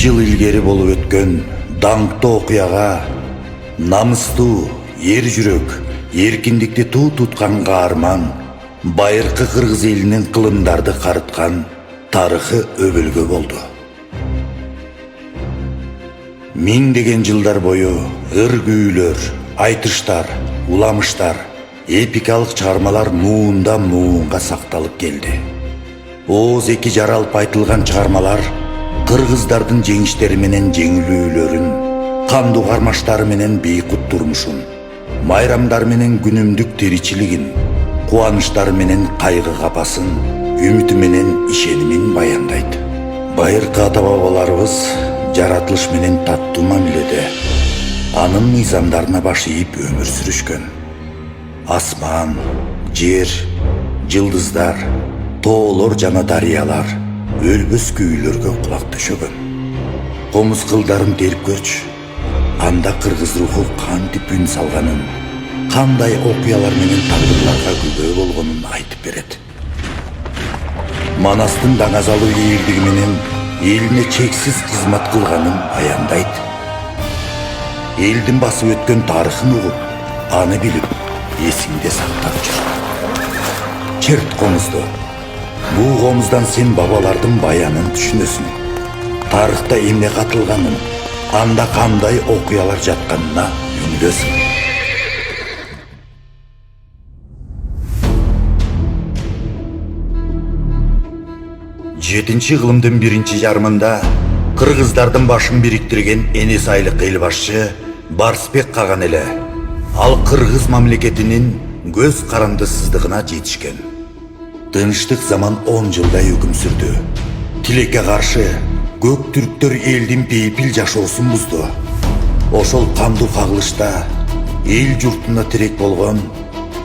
жыл илгери болуп өткөн даңктуу окуяга намыстуу, эр жүрөк, эркиндикти туу туткан каарман байыркы кыргыз элинин кылымдарды карыткан тарыхы өбөлгө болду. Миңдеген жылдар бою ыр күүлөр, айтыштар, уламыштар, эпикалык чыгармалар муундан муунга сакталып келди. Ооз эки жаралып айтылган чыгармалар кыргыздардын жеңиштери менен жеңилүүлөрүн, кандуу кармаштары менен бейкут турмушун, майрамдар менен күнүмдүк тиричилигин, кубанычтары менен кайгы капасын, үмүтү менен ишенимин баяндайт. Байыркы ата-бабаларыбыз жаратылыш менен таттуу мамиледе, анын мыйзамдарына баш ийип өмүр сүрүшкөн. Асман, жер, жылдыздар, тоолор жана дарыялар өлбөс күүлөргө кулак төшөгөн. Комуз кылдарын терип көрчү. Анда кыргыз руху кантип үн салганын, кандай окуялар менен тагдырларга күбө болгонун айтып берет. Манастын даңазалуу ээлдиги менен элине чексиз кызмат кылганын аяндайт. Элдин басып өткөн тарыхын угуп, аны билип, эсиңде сактап жүр. Черт комузду. Бул комуздан сен бабалардын баянын түшүнөсүң. Тарыхта эмне катылганын, анда кандай окуялар жатканына үңүлөсүң. 7-нчи кылымдын 1-нчи жарымында кыргыздардын башын бириктирген Энес айлык эл башчы Барсбек каган эле. Ал кыргыз мамлекетинин көз карандысыздыгына жетишкен. Тынчтык заман 10 жылдай өкүм сүрдү. Тилекке каршы көк түрктөр элдин бейпил жашоосун бузду. Ошол кандуу кагылышта эл журтуна тирек болгон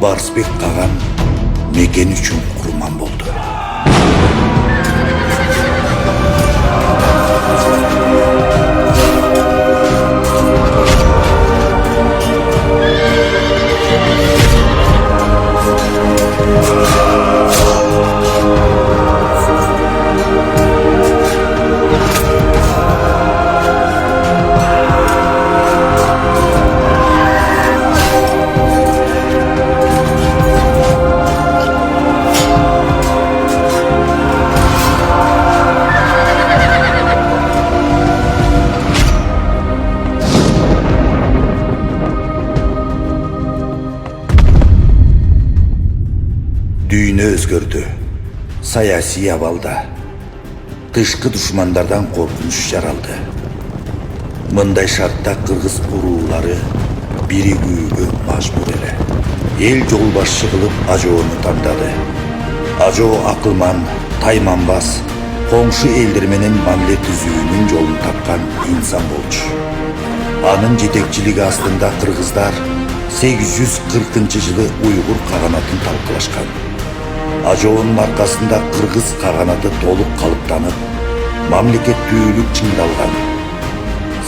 Барсбек каган мекен үчүн курман болду. Дүйнө өзгөрдү. Саясий абалда. Тышкы душмандардан коркунуч жаралды. Мындай шартта кыргыз уруулары биригүүгө мажбур эле. Эл жол башчы кылып Ажоону тандады. Ажоо акылман, тайманбас, коңшу элдер менен мамиле түзүүнүн жолун тапкан инсан болчу. Анын жетекчилиги астында кыргыздар 840-жылы уйгур каганатын талкалашкан. Ажоонун аркасында кыргыз каганаты толук калыптанып, мамлекеттүүлүк чыңдалган.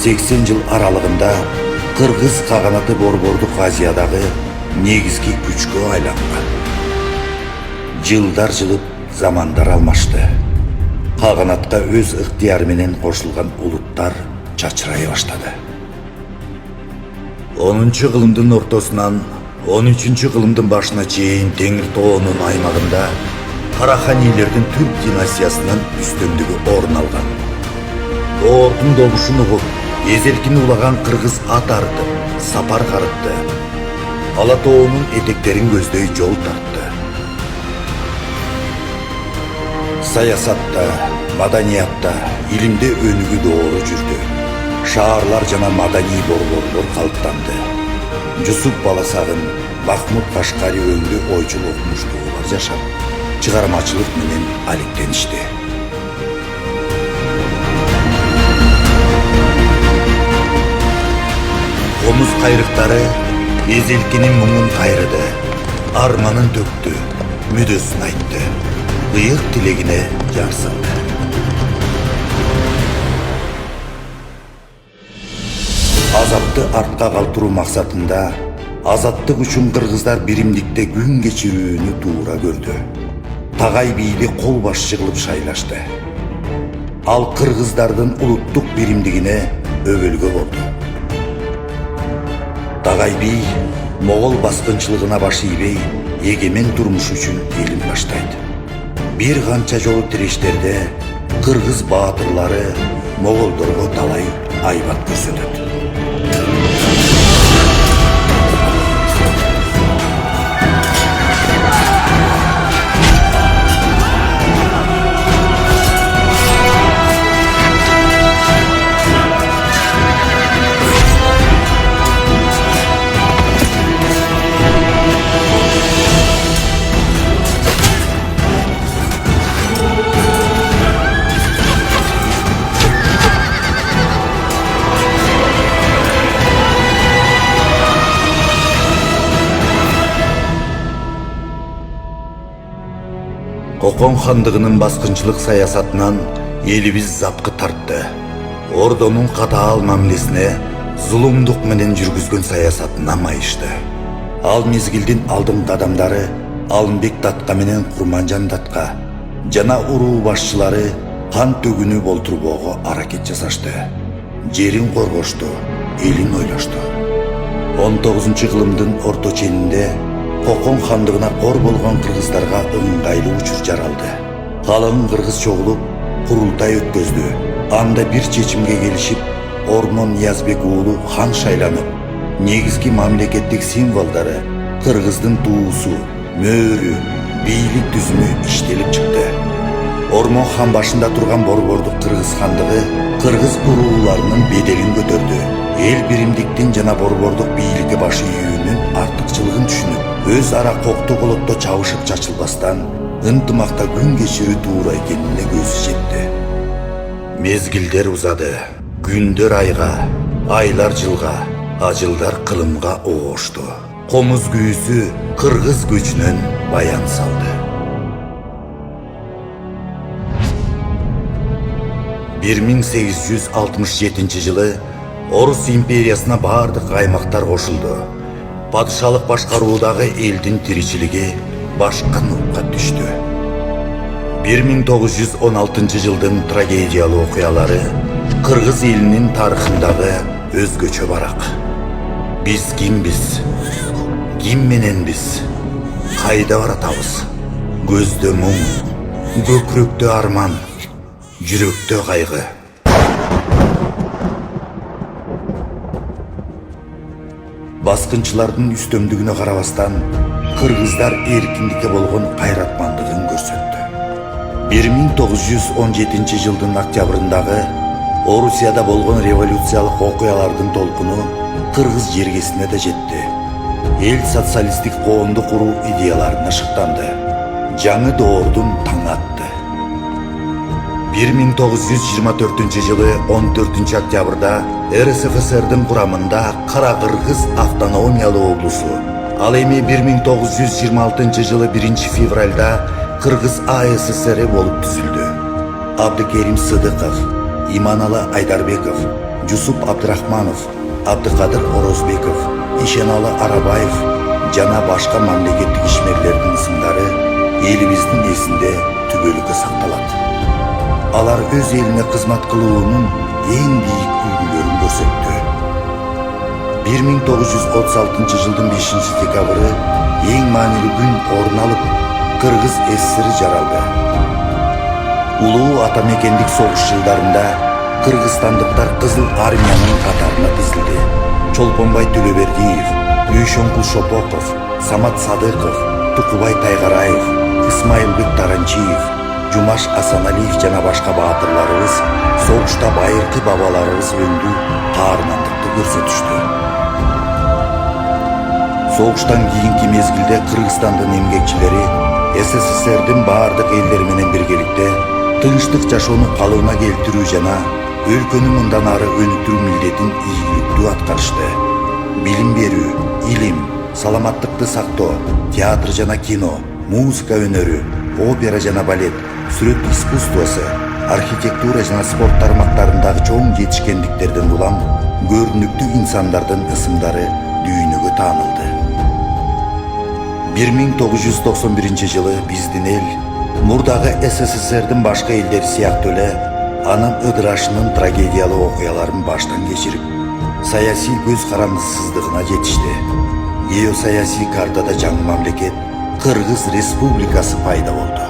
80 жыл аралыгында кыргыз каганаты Борбордук Азиядагы негизги күчкө айланган. Жылдар жылып, замандар алмашты. Каганатка өз ыктыяры менен кошулган улуттар чачырай баштады. 10-чы кылымдын ортосунан 13-чы кылымдын башына чейин Теңир тоонун аймагында Караханилердин түрк династиясынын үстөмдүгү орун алган. Тоотун добушун угуп, эзелкин улаган кыргыз ат артып, сапар карытты. Ала тоонун этектерин көздөй жол тартты. Саясатта, маданиятта, илимде өнүгүү доору жүрдү. Шаарлар жана маданий борборлор калыптанды. Жусуп Баласагын, Махмуд Кашкари өңдү ойчул окумуштуулар жашап, чыгармачылык менен алектеништи. Комуз кайрыктары эзелкинин муңун кайрыды, арманын төктү, мүдөсүн айтты, ыйык тилегине жар салды. Азапты артка калтыруу максатында азаттык үчүн кыргыздар биримдикте күн кечирүүнү туура көрдү. Тагай бийди кол башчы кылып шайлашты. Ал кыргыздардын улуттук биримдигине өбөлгө болду. Дагай би Могол баскынчылыгына баш ийбей, эгемен турмуш үчүн элин баштайт. Бир канча жолу тирештерде кыргыз баатырлары моголдорго талай айбат көрсөтөт. Кокон хандыгынын баскынчылык саясатынан элибиз запкы тартты. Ордонун катаал мамилесине, зулумдук менен жүргүзгөн саясатына майышты. Ал мезгилдин алдыңкы адамдары Алымбек Датка менен Курманжан Датка жана уруу башчылары кан төгүнү болтурбоого аракет жасашты. Жерин коргошту, элин ойлошту. 19-кылымдын орто ченинде Кокон хандыгына кор болгон кыргыздарга ыңгайлуу учур жаралды. Калың кыргыз чогулуп, курултай өткөздү. Анда бир чечимге келишип, Ормон Ниязбек уулу хан шайланып, негизги мамлекеттик символдары кыргыздын туусу, мөөрү, бийлик түзүмү иштелип чыкты. Ормон хан башында турган Борбордук Кыргыз хандыгы кыргыз урууларынын беделин көтөрдү. Эл биримдиктин жана борбордук бийликке баш ийүүнүн артыкчылыгын түшүнүп, өз ара кокту колотто чабышып чачылбастан ынтымакта күн кечирүү туура экенине көзү жетти. Мезгилдер узады, күндөр айга, айлар жылга, ажылдар кылымга оошду. Комуз күйүүсү кыргыз көчүнөн баян салды. 1867 жылы Орус империясына бардык аймактар кошулду. Падышалык башкаруудагы элдин тиричилиги башка нукка түштү. 1916 жылдын трагедиялуу окуялары кыргыз элинин тарыхындагы өзгөчө барак. Биз кимбиз? Ким мененбиз? Кайда баратабыз? Көздө муң, көкүрөктө арман, жүрөктө кайгы. Баскынчылардын үстөмдүгүнө карабастан кыргыздар эркиндикке болгон кайратмандыгын көрсөттү. 1917 жылдын октябрындагы Орусияда болгон революциялык окуялардын толкуну кыргыз жергесине да жетти. Эл социалисттик коомду куруу идеяларына шыктанды. Жаңы доордун таңы атты. 1924 жылы 14 октябрда РСФСРдин курамында Кара Кыргыз автономиялуу облусу, ал эми 1926 жылы 1 февралда Кыргыз АССР болуп түзүлдү. Абдыкерим Сыдыков, Иманалы Айдарбеков, Жусуп Абдрахманов, Абдыкадыр Орозбеков, Ишеналы Арабаев жана башка мамлекеттик ишмерлердин ысымдары элибиздин эсинде түбөлүккө сакталат. Алар өз элине кызмат кылуунун эң бийик үлгүлөрүн көрсөттү. 1936 жылдын 5 декабры эң маанилүү күн орун алып, Кыргыз ССР жаралды. Улуу атамекендик согуш жылдарында кыргызстандыктар Кызыл армиянын катарына тизилди. Чолпонбай Төлөбердиев, Үйшөнкул Шопоков, Самат Садыков, Тукубай Тайгараев, Исмаилбек Таранчиев, Жумаш Асаналиев жана башка баатырларыбыз согушта байыркы бабаларыбыз өндү каармандыкты көрсөтүштү. Согуштан кийинки мезгилде Кыргызстандын эмгекчилери СССРдин баардык элдери менен биргеликте тынчтык жашоону калыбына келтирүү жана өлкөнү мындан ары өнүктүрүү милдетин ийгиликтүү аткарышты. Билим берүү, илим, саламаттыкты сактоо, театр жана кино, музыка өнөрү, опера жана балет, сүрөт искусствосу, архитектура жана спорт тармактарындагы чоң жетишкендиктерден улам көрүнүктүү инсандардын ысымдары дүйнөгө таанылды. 1991 жылы биздин эл мурдагы СССРдин башка элдери сыяктуу эле анын ыдырашынын трагедиялуу окуяларын баштан кечирип, саясий көз карандысыздыгына жетишти. Геосаясий картада жаңы мамлекет Кыргыз Республикасы пайда болду.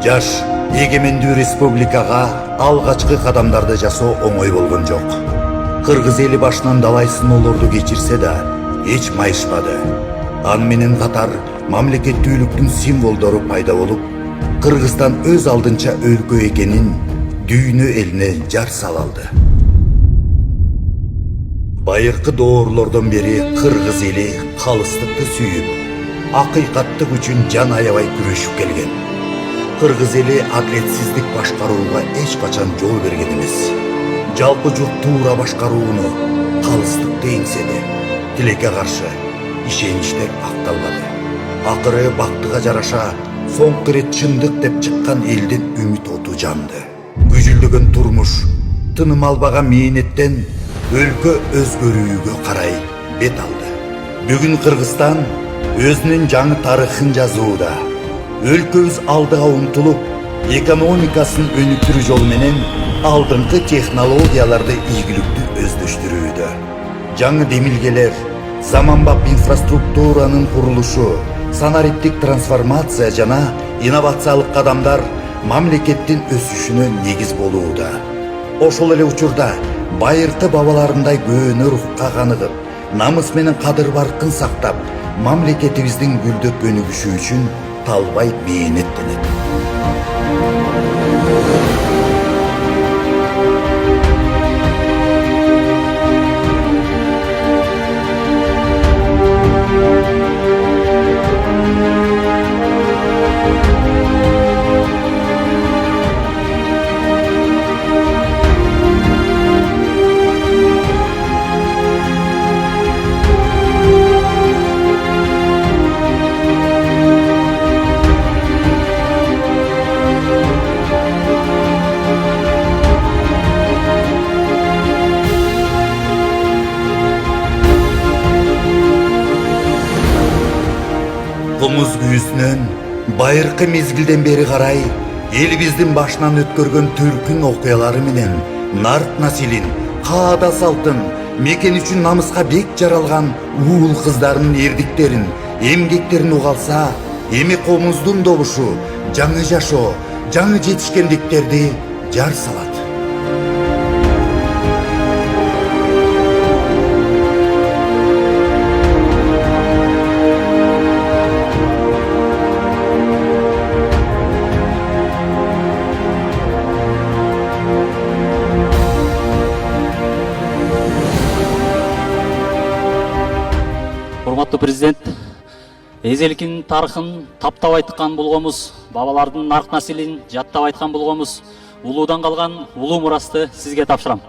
Жаш эгемендүү республикага алгачкы кадамдарды жасоо оңой болгон жок. Кыргыз эли башынан далай сыноолорду кечирсе да, эч майышпады. Аны менен катар мамлекеттүүлүктүн символдору пайда болуп, Кыргызстан өз алдынча өлкө экенин дүйнө элине жар сала алды. Байыркы доорлордон бери Кыргыз эли калыстыкты сүйүп, акыйкаттык үчүн жан аябай күрөшүп келген. Кыргыз эли адилетсиздик башкарууга эч качан жол берген эмес. Жалпы журт туура башкарууну калыстыкты эңседи. Тилекке каршы ишеничтер акталбады. Акыры бактыга жараша соңку рет чындык деп чыккан элдин үмүт оту жанды. Күжүлдөгөн турмуш, тыным албаган мээнеттен өлкө өзгөрүүгө карай бет алды. Бүгүн Кыргызстан өзүнүн жаңы тарыхын жазууда. Өлкөбүз алдыга умтулуп, экономикасын өнүктүрүү жолу менен алдыңкы технологияларды ийгиликтүү өздөштүрүүдө. Жаңы демилгелер, заманбап инфраструктуранын курулушу, санариптик трансформация жана инновациялык кадамдар мамлекеттин өсүшүнө негиз болууда. Ошол эле учурда байыркы бабаларындай көөнө рухка каныгып, намыс менен кадыр баркын сактап, мамлекетибиздин гүлдөп өнүгүшү үчүн талбай мээнеттенет. Комуз күйүсүнөн байыркы мезгилден бери карай элибиздин башынан өткөргөн түркүн окуялары менен нарт насилин, каада салтын, мекен үчүн намыска бек жаралган уул кыздардын эрдиктерин, эмгектерин угалса, эми комуздун добушу жаңы жашоо, жаңы жетишкендиктерди жар салат. Урматтуу президент, эзеликтин тарыхын таптап айткан болгонбуз, бабалардын нарк насилин жаттап айткан болгонбуз. Улуудан калган улуу мурасты сизге тапшырам.